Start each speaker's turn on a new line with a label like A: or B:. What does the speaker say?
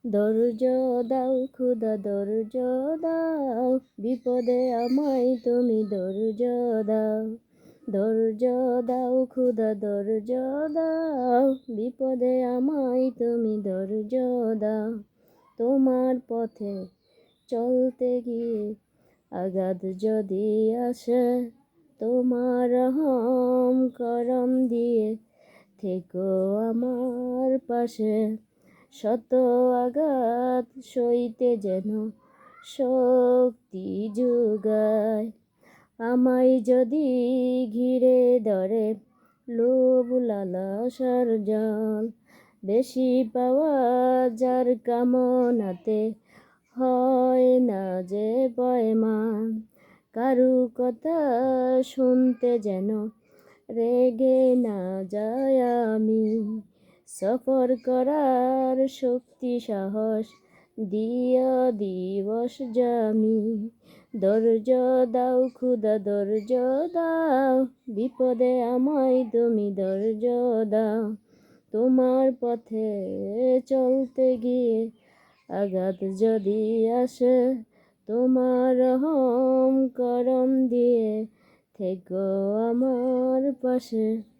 A: ধৈর্য দাও খুদা ধৈর্য দাও, বিপদে আমায় তুমি ধৈর্য দাও। ধৈর্য দাও খুদা ধৈর্য দাও, বিপদে আমায় তুমি ধৈর্য দাও। তোমার পথে চলতে গিয়ে আঘাত যদি আসে, তোমার রহম করম দিয়ে থেকো আমার পাশে। শত আঘাত সইতে যেন শক্তি যোগায়, আমায় যদি ঘিরে ধরে লোভ লালসার জল। বেশি পাওয়া যার কামনাতে হয় না যে পয়মান, কারু কথা শুনতে যেন রেগে না যায় আমি। সফর করার শক্তি সাহস দিও দিবস জামি। ধৈর্য দাও খুদা ধৈর্য দাও, বিপদে আমায় তুমি ধৈর্য দাও। তোমার পথে চলতে গিয়ে আঘাত যদি আসে, তোমার রহম করম দিয়ে থেকো আমার পাশে।